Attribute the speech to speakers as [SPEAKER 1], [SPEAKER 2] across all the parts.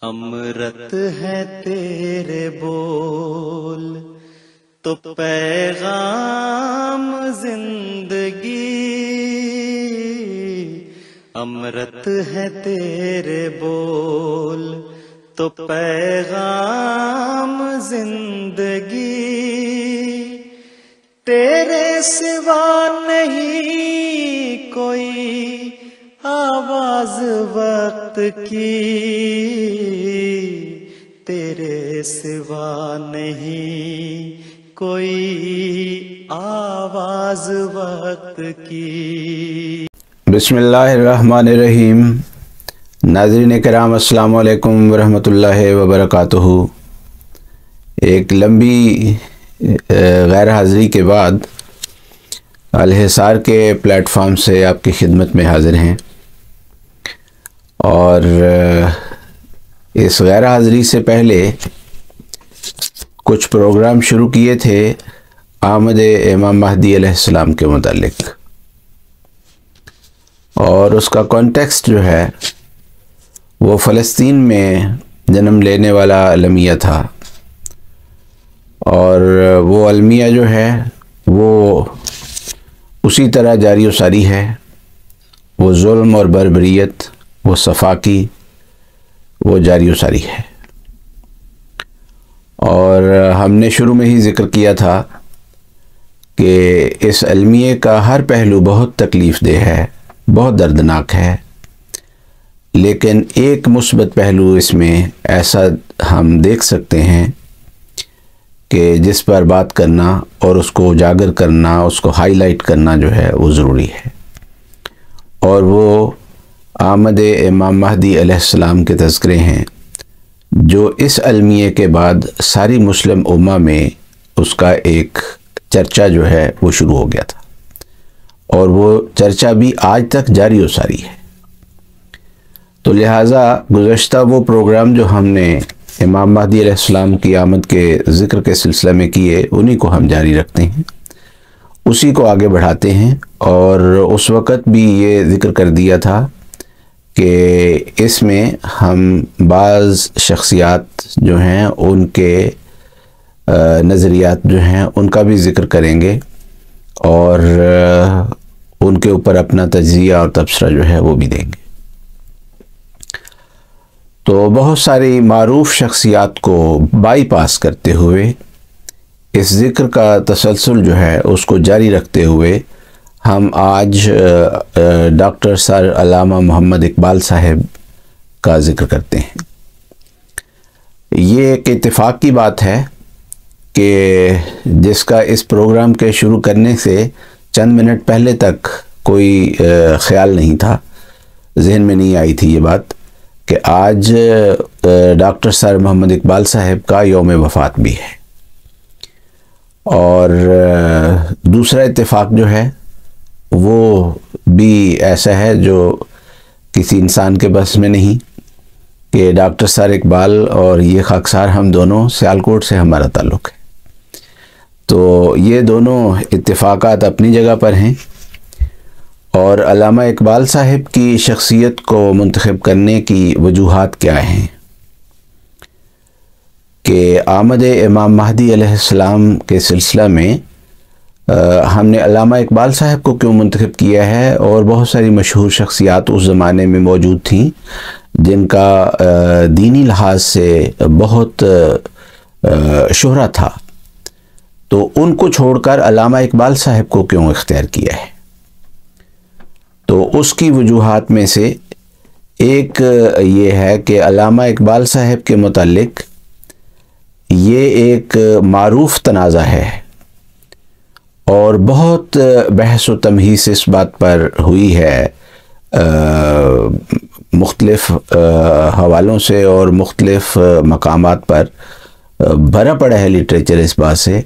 [SPEAKER 1] امرت ہے تیرے بول تو پیغام زندگی، امرت ہے تیرے بول تو پیغام زندگی، تیرے سوا نہیں کوئی آواز وقت کی، تیرے سوا نہیں کوئی آواز وقت کی۔
[SPEAKER 2] بسم اللہ الرحمن الرحیم۔ ناظرین کرام السلام علیکم ورحمۃ اللہ وبرکاتہ۔ ایک لمبی غیر حاضری کے بعد الحصار کے پلیٹ فارم سے آپ کی خدمت میں حاضر ہیں، اور اس غیر حاضری سے پہلے کچھ پروگرام شروع کیے تھے آمد امام مہدی علیہ السلام کے متعلق، اور اس کا کانٹیکسٹ جو ہے وہ فلسطین میں جنم لینے والا المیہ تھا، اور وہ المیہ جو ہے وہ اسی طرح جاری و ساری ہے، وہ ظلم اور بربریت، وہ صفاقی، وہ جاری و ساری ہے۔ اور ہم نے شروع میں ہی ذکر کیا تھا کہ اس المیے کا ہر پہلو بہت تکلیف دہ ہے، بہت دردناک ہے، لیکن ایک مثبت پہلو اس میں ایسا ہم دیکھ سکتے ہیں کہ جس پر بات کرنا اور اس کو اجاگر کرنا، اس کو ہائی لائٹ کرنا جو ہے وہ ضروری ہے، اور وہ آمد امام مہدی علیہ السلام کے تذکرے ہیں، جو اس المیے کے بعد ساری مسلم امہ میں اس کا ایک چرچا جو ہے وہ شروع ہو گیا تھا، اور وہ چرچا بھی آج تک جاری و ساری ہے۔ تو لہٰذا گزشتہ وہ پروگرام جو ہم نے امام مہدی علیہ السلام کی آمد کے ذکر کے سلسلہ میں کیے، انہی کو ہم جاری رکھتے ہیں، اسی کو آگے بڑھاتے ہیں۔ اور اس وقت بھی یہ ذکر کر دیا تھا کہ اس میں ہم بعض شخصیات جو ہیں ان کے نظریات جو ہیں ان کا بھی ذکر کریں گے، اور ان کے اوپر اپنا تجزیہ اور تبصرہ جو ہے وہ بھی دیں گے۔ تو بہت ساری معروف شخصیات کو بائی پاس کرتے ہوئے اس ذکر کا تسلسل جو ہے اس کو جاری رکھتے ہوئے ہم آج ڈاکٹر سر علامہ محمد اقبال صاحب کا ذکر کرتے ہیں۔ یہ ایک اتفاق کی بات ہے کہ جس کا اس پروگرام کے شروع کرنے سے چند منٹ پہلے تک کوئی خیال نہیں تھا، ذہن میں نہیں آئی تھی یہ بات کہ آج ڈاکٹر سر محمد اقبال صاحب کا یوم وفات بھی ہے۔ اور دوسرا اتفاق جو ہے وہ بھی ایسا ہے جو کسی انسان کے بس میں نہیں کہ ڈاکٹر سر اقبال اور یہ خاکسار ہم دونوں سیالکوٹ سے ہمارا تعلق ہے۔ تو یہ دونوں اتفاقات اپنی جگہ پر ہیں، اور علامہ اقبال صاحب کی شخصیت کو منتخب کرنے کی وجوہات کیا ہیں کہ آمد امام مہدی علیہ السلام کے سلسلہ میں ہم نے علامہ اقبال صاحب کو کیوں منتخب کیا ہے، اور بہت ساری مشہور شخصیات اس زمانے میں موجود تھیں جن کا دینی لحاظ سے بہت شہرت تھا، تو ان کو چھوڑ کر علامہ اقبال صاحب کو کیوں اختیار کیا ہے۔ تو اس کی وجوہات میں سے ایک یہ ہے کہ علامہ اقبال صاحب کے متعلق یہ ایک معروف تنازع ہے، اور بہت بحث و تمہیس اس بات پر ہوئی ہے مختلف حوالوں سے اور مختلف مقامات پر بھرا پڑا ہے لٹریچر اس بات سے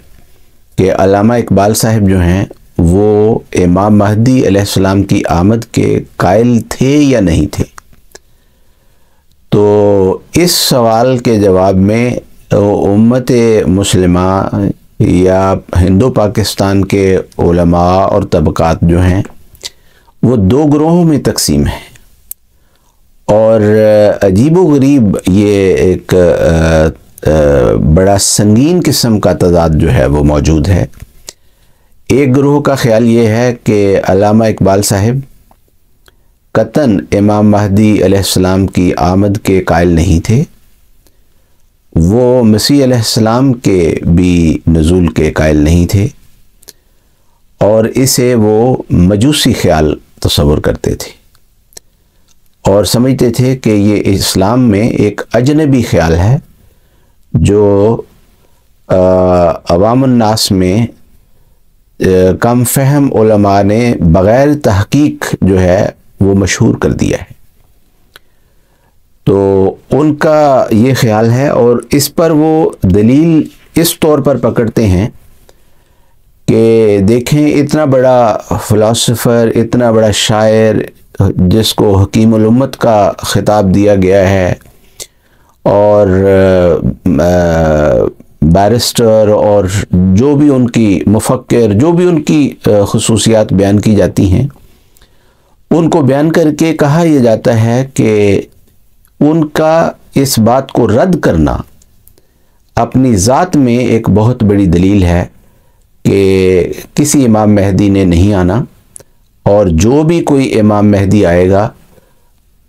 [SPEAKER 2] کہ علامہ اقبال صاحب جو ہیں وہ امام مہدی علیہ السلام کی آمد کے قائل تھے یا نہیں تھے۔ تو اس سوال کے جواب میں امت مسلمہ یا ہندو پاکستان کے علماء اور طبقات جو ہیں وہ دو گروہوں میں تقسیم ہیں، اور عجیب و غریب یہ ایک بڑا سنگین قسم کا تضاد جو ہے وہ موجود ہے۔ ایک گروہ کا خیال یہ ہے کہ علامہ اقبال صاحب قطعاً امام مہدی علیہ السلام کی آمد کے قائل نہیں تھے، وہ مسیح علیہ السلام کے بھی نزول کے قائل نہیں تھے، اور اسے وہ مجوسی خیال تصور کرتے تھے اور سمجھتے تھے کہ یہ اسلام میں ایک اجنبی خیال ہے جو عوام الناس میں کم فہم علماء نے بغیر تحقیق جو ہے وہ مشہور کر دیا ہے۔ تو ان کا یہ خیال ہے، اور اس پر وہ دلیل اس طور پر پکڑتے ہیں کہ دیکھیں اتنا بڑا فلاسفر، اتنا بڑا شاعر جس کو حکیم الامت کا خطاب دیا گیا ہے، اور بیرسٹر اور جو بھی ان کی مفکر، جو بھی ان کی خصوصیات بیان کی جاتی ہیں، ان کو بیان کر کے کہا یہ جاتا ہے کہ ان کا اس بات کو رد کرنا اپنی ذات میں ایک بہت بڑی دلیل ہے کہ کسی امام مہدی نے نہیں آنا، اور جو بھی کوئی امام مہدی آئے گا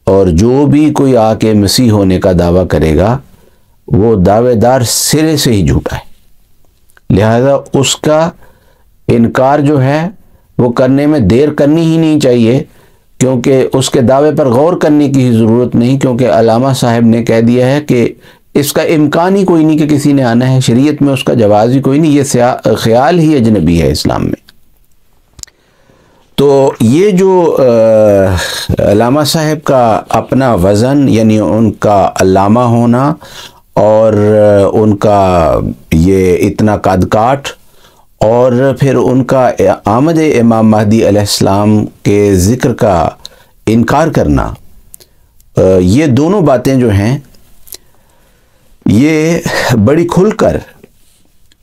[SPEAKER 2] اور جو بھی کوئی آ کے مسیح ہونے کا دعویٰ کرے گا وہ دعوے دار سرے سے ہی جھوٹا ہے، لہذا اس کا انکار جو ہے وہ کرنے میں دیر کرنی ہی نہیں چاہیے، کیونکہ اس کے دعوے پر غور کرنے کی ہی ضرورت نہیں، کیونکہ علامہ صاحب نے کہہ دیا ہے کہ اس کا امکان ہی کوئی نہیں کہ کسی نے آنا ہے، شریعت میں اس کا جواز ہی کوئی نہیں، یہ خیال ہی اجنبی ہے اسلام میں۔ تو یہ جو علامہ صاحب کا اپنا وزن، یعنی ان کا علامہ ہونا اور ان کا یہ اتنا قد کاٹ، اور پھر ان کا آمد امام مہدی علیہ السلام کے ذکر کا انکار کرنا، یہ دونوں باتیں جو ہیں یہ بڑی کھل کر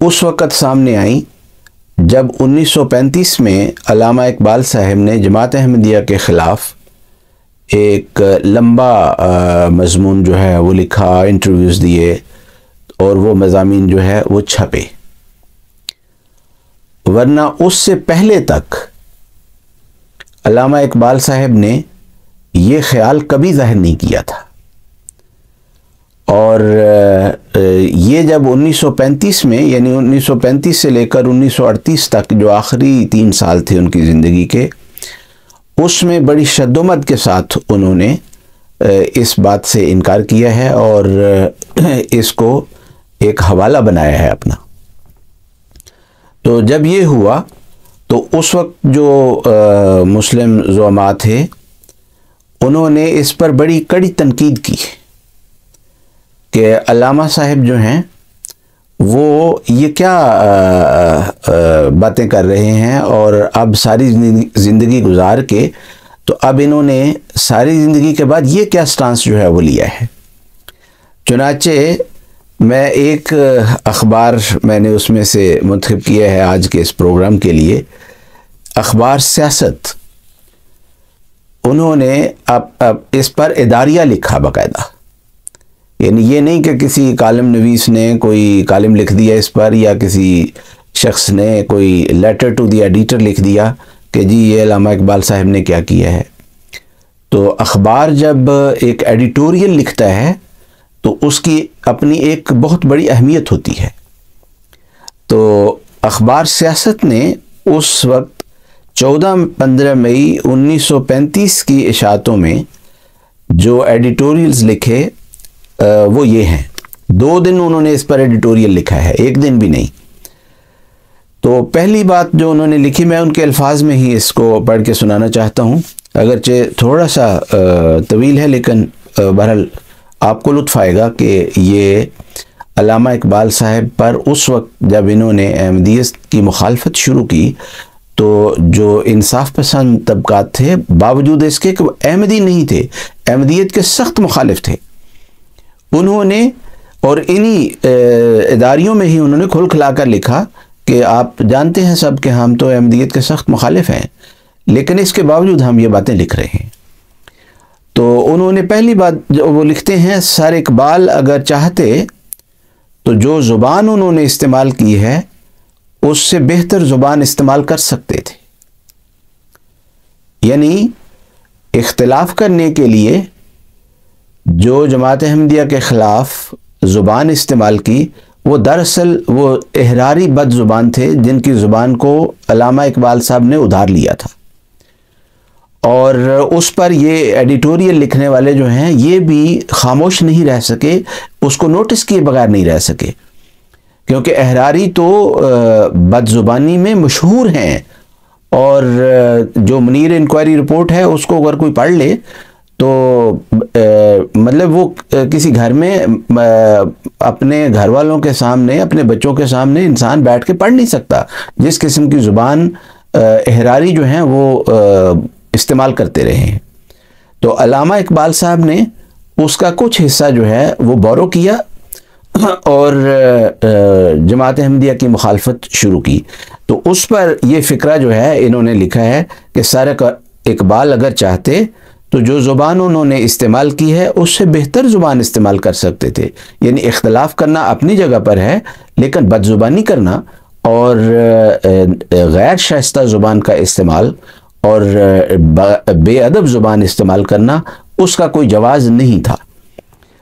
[SPEAKER 2] اس وقت سامنے آئیں جب 1935 میں علامہ اقبال صاحب نے جماعت احمدیہ کے خلاف ایک لمبا مضمون جو ہے وہ لکھا، انٹرویوز دیے، اور وہ مضامین جو ہے وہ چھپے، ورنہ اس سے پہلے تک علامہ اقبال صاحب نے یہ خیال کبھی ظاہر نہیں کیا تھا۔ اور یہ جب 1935 میں، یعنی 1935 سے لے کر 1938 تک جو آخری 3 سال تھے ان کی زندگی کے، اس میں بڑی شد و مد کے ساتھ انہوں نے اس بات سے انکار کیا ہے اور اس کو ایک حوالہ بنایا ہے اپنا۔ تو جب یہ ہوا تو اس وقت جو مسلم زعماء تھے انہوں نے اس پر بڑی کڑی تنقید کی کہ علامہ صاحب جو ہیں وہ یہ کیا باتیں کر رہے ہیں، اور اب ساری زندگی گزار کے تو اب انہوں نے ساری زندگی کے بعد یہ کیا سٹانس جو ہے وہ لیا ہے۔ چنانچہ میں ایک اخبار میں نے اس میں سے منتخب کیا ہے آج کے اس پروگرام کے لیے، اخبار سیاست، انہوں نے اب اس پر اداریہ لکھا باقاعدہ، یعنی یہ نہیں کہ کسی کالم نویس نے کوئی کالم لکھ دیا اس پر، یا کسی شخص نے کوئی لیٹر ٹو دی ایڈیٹر لکھ دیا کہ جی یہ علامہ اقبال صاحب نے کیا کیا ہے۔ تو اخبار جب ایک ایڈیٹوریل لکھتا ہے تو اس کی اپنی ایک بہت بڑی اہمیت ہوتی ہے۔ تو اخبار سیاست نے اس وقت 14-15 مئی 1935 کی اشاعتوں میں جو ایڈیٹوریلز لکھے وہ یہ ہیں، 2 دن انہوں نے اس پر ایڈیٹوریل لکھا ہے، 1 دن بھی نہیں۔ تو پہلی بات جو انہوں نے لکھی، میں ان کے الفاظ میں ہی اس کو پڑھ کے سنانا چاہتا ہوں، اگرچہ تھوڑا سا طویل ہے لیکن بہرحال آپ کو لطف آئے گا کہ یہ علامہ اقبال صاحب پر اس وقت جب انہوں نے احمدیت کی مخالفت شروع کی تو جو انصاف پسند طبقات تھے، باوجود اس کے کہ وہ احمدی نہیں تھے، احمدیت کے سخت مخالف تھے، انہوں نے اور انہی اداریوں میں ہی انہوں نے کھل کھلا کر لکھا کہ آپ جانتے ہیں سب کہ ہم تو احمدیت کے سخت مخالف ہیں، لیکن اس کے باوجود ہم یہ باتیں لکھ رہے ہیں۔ تو انہوں نے پہلی بات جو وہ لکھتے ہیں، سر اقبال اگر چاہتے تو جو زبان انہوں نے استعمال کی ہے اس سے بہتر زبان استعمال کر سکتے تھے. یعنی اختلاف کرنے کے لیے جو جماعت احمدیہ کے خلاف زبان استعمال کی، وہ دراصل وہ احراری بد زبان تھے جن کی زبان کو علامہ اقبال صاحب نے ادھار لیا تھا. اور اس پر یہ ایڈیٹوریل لکھنے والے جو ہیں یہ بھی خاموش نہیں رہ سکے، اس کو نوٹس کیے بغیر نہیں رہ سکے، کیونکہ احراری تو بد زبانی میں مشہور ہیں. اور جو منیر انکوائری رپورٹ ہے اس کو اگر کوئی پڑھ لے تو مطلب وہ کسی گھر میں اپنے گھر والوں کے سامنے، اپنے بچوں کے سامنے انسان بیٹھ کے پڑھ نہیں سکتا جس قسم کی زبان احراری جو ہیں وہ استعمال کرتے رہے ہیں. تو علامہ اقبال صاحب نے اس کا کچھ حصہ جو ہے وہ بورو کیا اور جماعت احمدیہ کی مخالفت شروع کی. تو اس پر یہ فقرہ جو ہے انہوں نے لکھا ہے کہ سر اقبال اگر چاہتے تو جو زبان انہوں نے استعمال کی ہے اس سے بہتر زبان استعمال کر سکتے تھے. یعنی اختلاف کرنا اپنی جگہ پر ہے، لیکن بد زبانی کرنا اور غیر شائستہ زبان کا استعمال اور بے ادب زبان استعمال کرنا اس کا کوئی جواز نہیں تھا.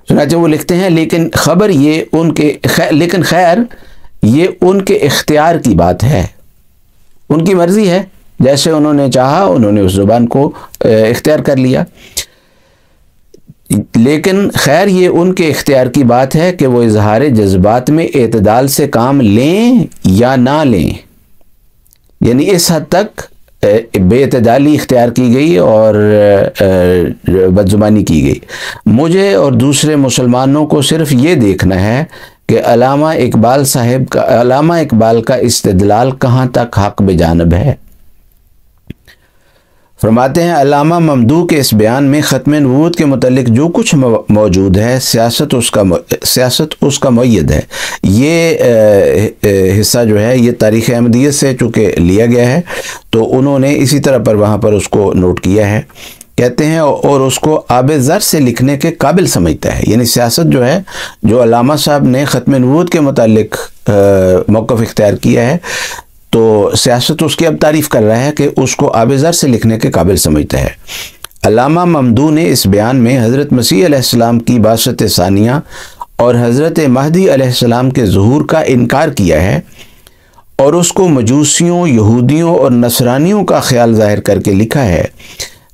[SPEAKER 2] چنانچہ وہ لکھتے ہیں لیکن خیر یہ ان کے اختیار کی بات ہے، ان کی مرضی ہے، جیسے انہوں نے چاہا انہوں نے اس زبان کو اختیار کر لیا. لیکن خیر یہ ان کے اختیار کی بات ہے کہ وہ اظہار جذبات میں اعتدال سے کام لیں یا نہ لیں. یعنی اس حد تک بے اعتدالی اختیار کی گئی اور بدزبانی کی گئی. مجھے اور دوسرے مسلمانوں کو صرف یہ دیکھنا ہے کہ علامہ اقبال کا استدلال کہاں تک حق بجانب ہے. فرماتے ہیں علامہ ممدوح کے اس بیان میں ختم نبوت کے متعلق جو کچھ موجود ہے سیاست اس کا مؤید ہے. یہ حصہ جو ہے یہ تاریخ احمدیت سے چونکہ لیا گیا ہے تو انہوں نے اسی طرح پر وہاں پر اس کو نوٹ کیا ہے. کہتے ہیں اور اس کو آب زر سے لکھنے کے قابل سمجھتا ہے. یعنی سیاست جو ہے جو علامہ صاحب نے ختم نبوت کے متعلق موقف اختیار کیا ہے تو سیاست اس کی اب تعریف کر رہا ہے کہ اس کو آب زر سے لکھنے کے قابل سمجھتا ہے. علامہ ممدوح نے اس بیان میں حضرت مسیح علیہ السلام کی بعثت ثانیہ اور حضرت مہدی علیہ السلام کے ظہور کا انکار کیا ہے اور اس کو مجوسیوں، یہودیوں اور نصرانیوں کا خیال ظاہر کر کے لکھا ہے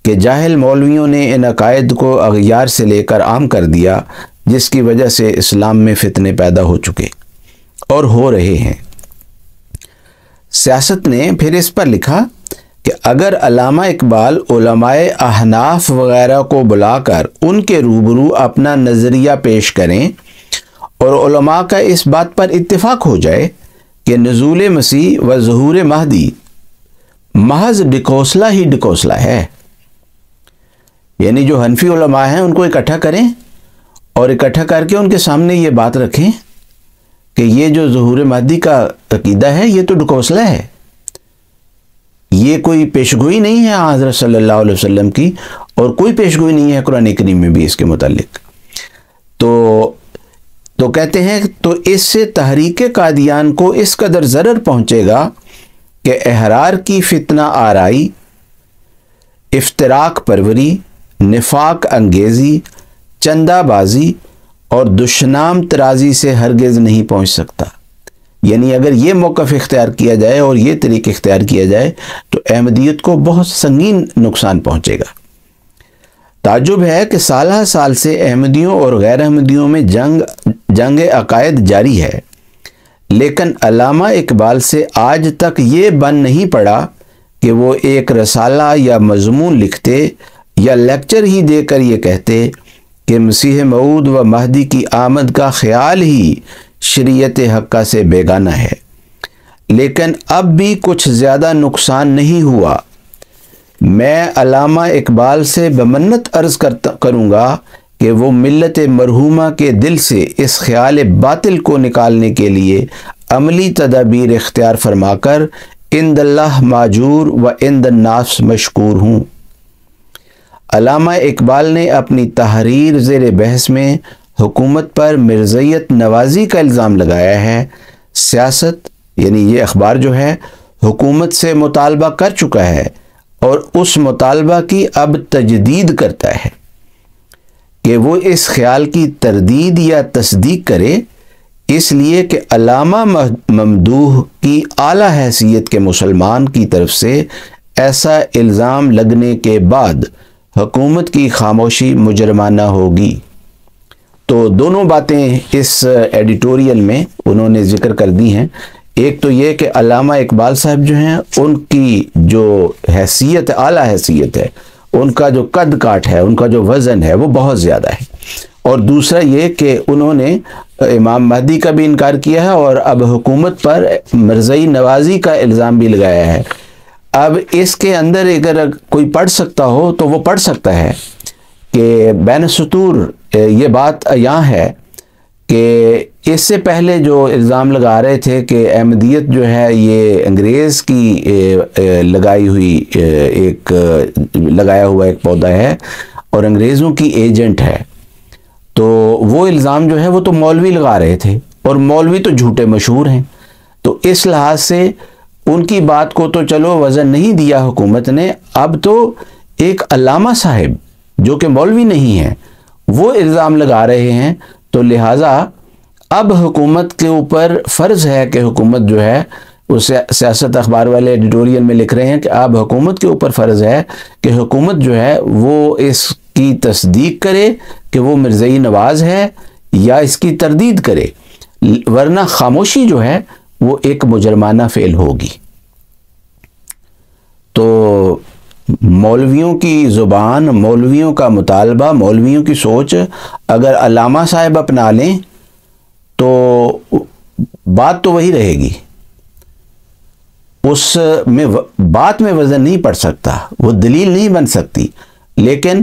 [SPEAKER 2] کہ جاہل مولویوں نے ان عقائد کو اغیار سے لے کر عام کر دیا جس کی وجہ سے اسلام میں فتنے پیدا ہو چکے اور ہو رہے ہیں. سیاست نے پھر اس پر لکھا کہ اگر علامہ اقبال علماء احناف وغیرہ کو بلا کر ان کے روبرو اپنا نظریہ پیش کریں اور علماء کا اس بات پر اتفاق ہو جائے کہ نزول مسیح و ظہور مہدی محض ڈکوسلا ہی ڈکوسلا ہے، یعنی جو حنفی علماء ہیں ان کو اکٹھا کریں اور اکٹھا کر کے ان کے سامنے یہ بات رکھیں کہ یہ جو ظہور مہدی کا عقیدہ ہے یہ تو ڈکوسلا ہے، یہ کوئی پیشگوئی نہیں ہے حضرت صلی اللہ علیہ وسلم کی اور کوئی پیشگوئی نہیں ہے قرآن کریم میں بھی اس کے متعلق. تو کہتے ہیں تو اس سے تحریک قادیان کو اس قدر ضرر پہنچے گا کہ احرار کی فتنہ آرائی، افتراق پروری، نفاق انگیزی، چندہ بازی اور دشنام ترازی سے ہرگز نہیں پہنچ سکتا. یعنی اگر یہ موقف اختیار کیا جائے اور یہ طریق اختیار کیا جائے تو احمدیت کو بہت سنگین نقصان پہنچے گا. تعجب ہے کہ سالہ سال سے احمدیوں اور غیر احمدیوں میں جنگ عقائد جاری ہے، لیکن علامہ اقبال سے آج تک یہ بن نہیں پڑا کہ وہ ایک رسالہ یا مضمون لکھتے یا لیکچر ہی دے کر یہ کہتے کہ مسیح موعود و مہدی کی آمد کا خیال ہی شریعت حقہ سے بیگانہ ہے. لیکن اب بھی کچھ زیادہ نقصان نہیں ہوا. میں علامہ اقبال سے بمنت عرض کروں گا کہ وہ ملت مرحومہ کے دل سے اس خیال باطل کو نکالنے کے لیے عملی تدابیر اختیار فرما کر عند اللہ ماجور و عند الناس مشکور ہوں. علامہ اقبال نے اپنی تحریر زیر بحث میں حکومت پر مرزائیت نوازی کا الزام لگایا ہے۔ سیاست یعنی یہ اخبار جو ہے حکومت سے مطالبہ کر چکا ہے اور اس مطالبہ کی اب تجدید کرتا ہے کہ وہ اس خیال کی تردید یا تصدیق کرے، اس لیے کہ علامہ ممدوح کی اعلیٰ حیثیت کے مسلمان کی طرف سے ایسا الزام لگنے کے بعد حکومت کی خاموشی مجرمانہ ہوگی۔ تو دونوں باتیں اس ایڈیٹوریل میں انہوں نے ذکر کر دی ہیں۔ ایک تو یہ کہ علامہ اقبال صاحب جو ہیں ان کی جو حیثیت اعلیٰ حیثیت ہے، ان کا جو قد کاٹ ہے، ان کا جو وزن ہے وہ بہت زیادہ ہے، اور دوسرا یہ کہ انہوں نے امام مہدی کا بھی انکار کیا ہے اور اب حکومت پر مرزائی نوازی کا الزام بھی لگایا ہے۔ اب اس کے اندر اگر کوئی پڑھ سکتا ہو تو وہ پڑھ سکتا ہے کہ بین سطور یہ بات یہاں ہے کہ اس سے پہلے جو الزام لگا رہے تھے کہ احمدیت جو ہے یہ انگریز کی لگایا ہوا ایک پودا ہے اور انگریزوں کی ایجنٹ ہے، تو وہ الزام جو ہے وہ تو مولوی لگا رہے تھے، اور مولوی تو جھوٹے مشہور ہیں، تو اس لحاظ سے ان کی بات کو تو چلو وزن نہیں دیا حکومت نے۔ اب تو ایک علامہ صاحب جو کہ مولوی نہیں ہیں وہ الزام لگا رہے ہیں، تو لہٰذا اب حکومت کے اوپر فرض ہے کہ حکومت جو ہے اس سیاست اخبار والے ایڈیٹوریل میں لکھ رہے ہیں کہ اب حکومت کے اوپر فرض ہے کہ حکومت جو ہے وہ اس کی تصدیق کرے کہ وہ مرزائی نواز ہے یا اس کی تردید کرے، ورنہ خاموشی جو ہے وہ ایک مجرمانہ فعل ہوگی۔ تو مولویوں کی زبان، مولویوں کا مطالبہ، مولویوں کی سوچ اگر علامہ صاحب اپنا لیں تو بات تو وہی رہے گی، اس میں بات میں وزن نہیں پڑ سکتا، وہ دلیل نہیں بن سکتی، لیکن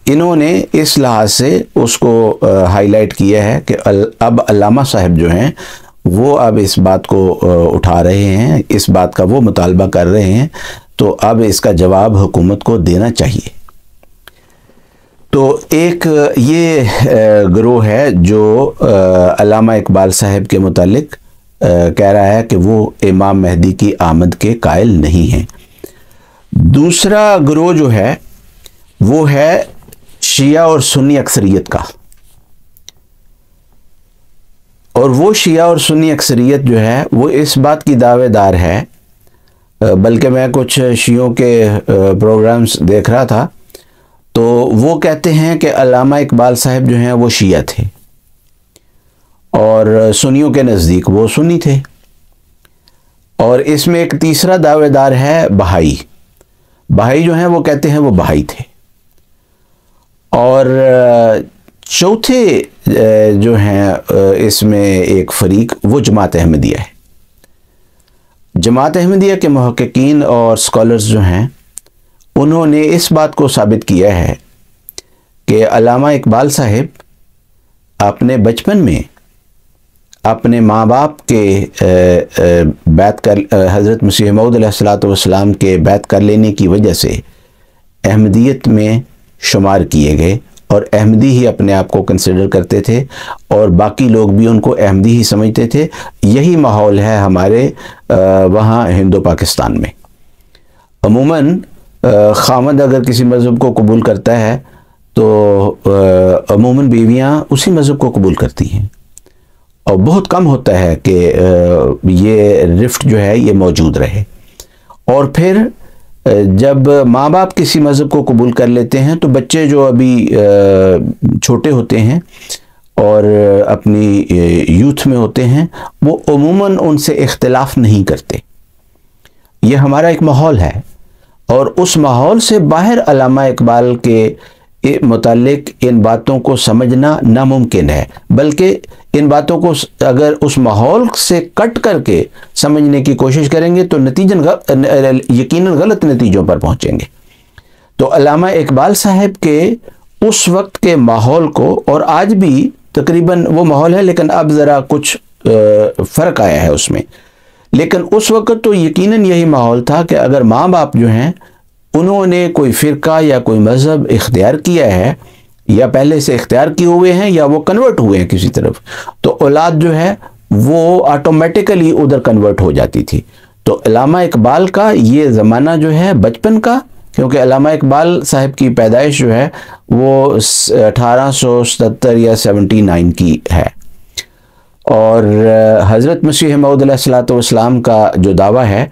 [SPEAKER 2] انہوں نے اس لحاظ سے اس کو ہائی لائٹ کیا ہے کہ اب علامہ صاحب جو ہیں وہ اب اس بات کو اٹھا رہے ہیں، اس بات کا وہ مطالبہ کر رہے ہیں، تو اب اس کا جواب حکومت کو دینا چاہیے۔ تو ایک یہ گروہ ہے جو علامہ اقبال صاحب کے متعلق کہہ رہا ہے کہ وہ امام مہدی کی آمد کے قائل نہیں ہیں۔ دوسرا گروہ جو ہے وہ ہے شیعہ اور سنی اکثریت کا، اور وہ شیعہ اور سنی اکثریت جو ہے وہ اس بات کی دعوے دار ہے، بلکہ میں کچھ شیعوں کے پروگرامز دیکھ رہا تھا تو وہ کہتے ہیں کہ علامہ اقبال صاحب جو ہیں وہ شیعہ تھے اور سنیوں کے نزدیک وہ سنی تھے، اور اس میں ایک تیسرا دعوے دار ہے بہائی۔ بہائی جو ہیں وہ کہتے ہیں وہ بہائی تھے، اور چوتھے جو ہیں اس میں ایک فریق وہ جماعت احمدیہ ہے۔ جماعت احمدیہ کے محققین اور اسکالرز جو ہیں انہوں نے اس بات کو ثابت کیا ہے کہ علامہ اقبال صاحب اپنے بچپن میں اپنے ماں باپ کے بیعت کر حضرت مسیح موعود علیہ الصلوۃ والسلام کے بیعت کر لینے کی وجہ سے احمدیت میں شمار کیے گئے، اور احمدی ہی اپنے آپ کو کنسیڈر کرتے تھے، اور باقی لوگ بھی ان کو احمدی ہی سمجھتے تھے۔ یہی ماحول ہے ہمارے وہاں ہندو پاکستان میں۔ عموماً خامد اگر کسی مذہب کو قبول کرتا ہے تو عموماً بیویاں اسی مذہب کو قبول کرتی ہیں، اور بہت کم ہوتا ہے کہ یہ رفٹ جو ہے یہ موجود رہے۔ اور پھر جب ماں باپ کسی مذہب کو قبول کر لیتے ہیں تو بچے جو ابھی چھوٹے ہوتے ہیں اور اپنی یوتھ میں ہوتے ہیں وہ عموماً ان سے اختلاف نہیں کرتے۔ یہ ہمارا ایک ماحول ہے، اور اس ماحول سے باہر علامہ اقبال کے متعلق ان باتوں کو سمجھنا ناممکن ہے، بلکہ ان باتوں کو اگر اس ماحول سے کٹ کر کے سمجھنے کی کوشش کریں گے تو یقیناً غلط نتیجوں پر پہنچیں گے۔ تو علامہ اقبال صاحب کے اس وقت کے ماحول کو، اور آج بھی تقریباً وہ ماحول ہے لیکن اب ذرا کچھ فرق آیا ہے اس میں، لیکن اس وقت تو یقیناً یہی ماحول تھا کہ اگر ماں باپ جو ہیں انہوں نے کوئی فرقہ یا کوئی مذہب اختیار کیا ہے، یا پہلے سے اختیار کیے ہوئے ہیں، یا وہ کنورٹ ہوئے ہیں کسی طرف، تو اولاد جو ہے وہ آٹومیٹیکلی ادھر کنورٹ ہو جاتی تھی۔ تو علامہ اقبال کا یہ زمانہ جو ہے بچپن کا، کیونکہ علامہ اقبال صاحب کی پیدائش جو ہے وہ 1877 یا 79 کی ہے، اور حضرت مسیح موعود علیہ الصلوۃ والسلام کا جو دعویٰ ہے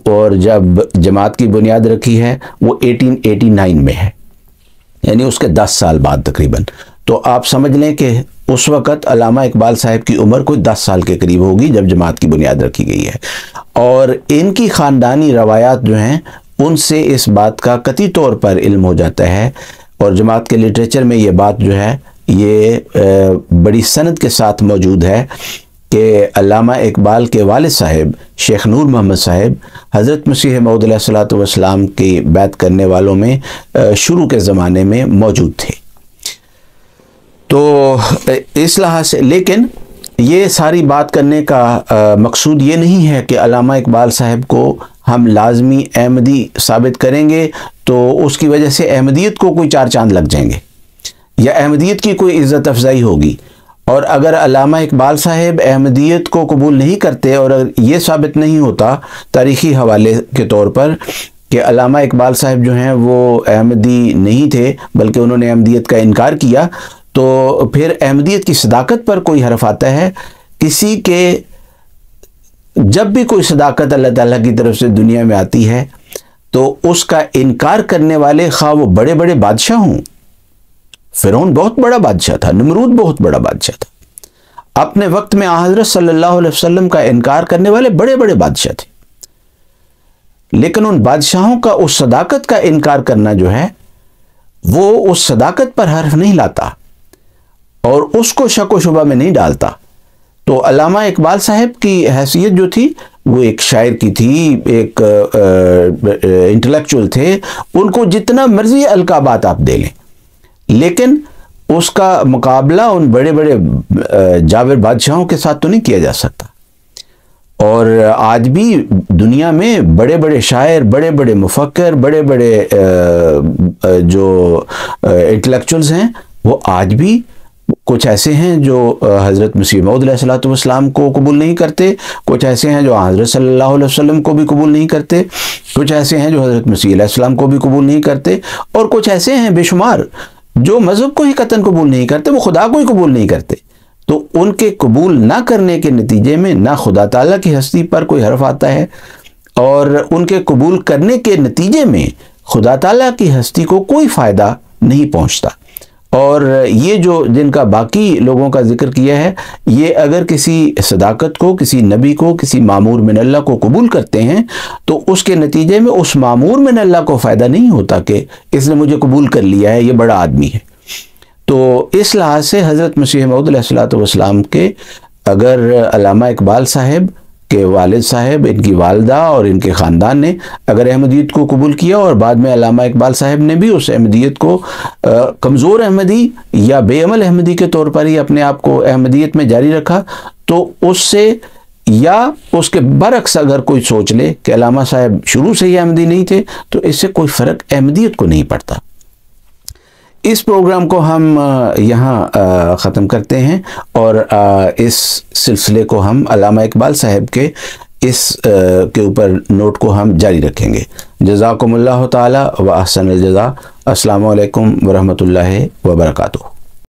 [SPEAKER 2] اور جب جماعت کی بنیاد رکھی ہے وہ 1889 میں ہے، یعنی اس کے 10 سال بعد تقریباً۔ تو آپ سمجھ لیں کہ اس وقت علامہ اقبال صاحب کی عمر کوئی 10 سال کے قریب ہوگی جب جماعت کی بنیاد رکھی گئی ہے، اور ان کی خاندانی روایات جو ہیں ان سے اس بات کا قطعی طور پر علم ہو جاتا ہے، اور جماعت کے لٹریچر میں یہ بات جو ہے یہ بڑی سند کے ساتھ موجود ہے کہ علامہ اقبال کے والد صاحب شیخ نور محمد صاحب حضرت مسیح موعود علیہ الصلوۃ والسلام کی بیعت کرنے والوں میں شروع کے زمانے میں موجود تھے۔ تو اس لحاظ سے، لیکن یہ ساری بات کرنے کا مقصود یہ نہیں ہے کہ علامہ اقبال صاحب کو ہم لازمی احمدی ثابت کریں گے تو اس کی وجہ سے احمدیت کو کوئی 4 چاند لگ جائیں گے یا احمدیت کی کوئی عزت افزائی ہوگی۔ اور اگر علامہ اقبال صاحب احمدیت کو قبول نہیں کرتے، اور اگر یہ ثابت نہیں ہوتا تاریخی حوالے کے طور پر کہ علامہ اقبال صاحب جو ہیں وہ احمدی نہیں تھے بلکہ انہوں نے احمدیت کا انکار کیا، تو پھر احمدیت کی صداقت پر کوئی حرف آتا ہے۔ کسی کے جب بھی کوئی صداقت اللہ تعالیٰ کی طرف سے دنیا میں آتی ہے تو اس کا انکار کرنے والے خواہ وہ بڑے بڑے بادشاہ ہوں، فرعون بہت بڑا بادشاہ تھا، نمرود بہت بڑا بادشاہ تھا، اپنے وقت میں حضرت صلی اللہ علیہ وسلم کا انکار کرنے والے بڑے بڑے بادشاہ تھے، لیکن ان بادشاہوں کا اس صداقت کا انکار کرنا جو ہے وہ اس صداقت پر حرف نہیں لاتا اور اس کو شک و شبہ میں نہیں ڈالتا۔ تو علامہ اقبال صاحب کی حیثیت جو تھی وہ ایک شاعر کی تھی، ایک انٹلیکچوئل تھے، ان کو جتنا مرضی القابات آپ دے لیں، لیکن اس کا مقابلہ ان بڑے بڑے جاوید بادشاہوں کے ساتھ تو نہیں کیا جا سکتا۔ اور آج بھی دنیا میں بڑے بڑے شاعر، بڑے بڑے مفکر، بڑے بڑے جو انٹلیکچوئلز ہیں وہ آج بھی کچھ ایسے ہیں جو حضرت مسیح موعود علیہ الصلوۃ والسلام کو قبول نہیں کرتے، کچھ ایسے ہیں جو حضرت صلی اللہ علیہ وسلم کو بھی قبول نہیں کرتے، کچھ ایسے ہیں جو حضرت مسیح علیہ السلام کو بھی قبول نہیں کرتے، اور کچھ ایسے ہیں بے شمار جو مذہب کو ہی قطعاً قبول نہیں کرتے، وہ خدا کو ہی قبول نہیں کرتے۔ تو ان کے قبول نہ کرنے کے نتیجے میں نہ خدا تعالیٰ کی ہستی پر کوئی حرف آتا ہے، اور ان کے قبول کرنے کے نتیجے میں خدا تعالیٰ کی ہستی کو کوئی فائدہ نہیں پہنچتا۔ اور یہ جو جن کا باقی لوگوں کا ذکر کیا ہے، یہ اگر کسی صداقت کو، کسی نبی کو، کسی مامور من اللہ کو قبول کرتے ہیں تو اس کے نتیجے میں اس مامور من اللہ کو فائدہ نہیں ہوتا کہ اس نے مجھے قبول کر لیا ہے، یہ بڑا آدمی ہے۔ تو اس لحاظ سے حضرت مسیح موعود علیہ الصلوۃ والسلام کے اگر علامہ اقبال صاحب کے والد صاحب، ان کی والدہ اور ان کے خاندان نے اگر احمدیت کو قبول کیا، اور بعد میں علامہ اقبال صاحب نے بھی اس احمدیت کو کمزور احمدی یا بے عمل احمدی کے طور پر ہی اپنے آپ کو احمدیت میں جاری رکھا، تو اس سے یا اس کے برعکس اگر کوئی سوچ لے کہ علامہ صاحب شروع سے ہی احمدی نہیں تھے، تو اس سے کوئی فرق احمدیت کو نہیں پڑتا۔ اس پروگرام کو ہم یہاں ختم کرتے ہیں، اور اس سلسلے کو ہم علامہ اقبال صاحب کے اس کے اوپر نوٹ کو ہم جاری رکھیں گے۔ جزاکم اللہ تعالی و احسن الجزا۔ السلام علیکم ورحمۃ اللہ وبرکاتہ۔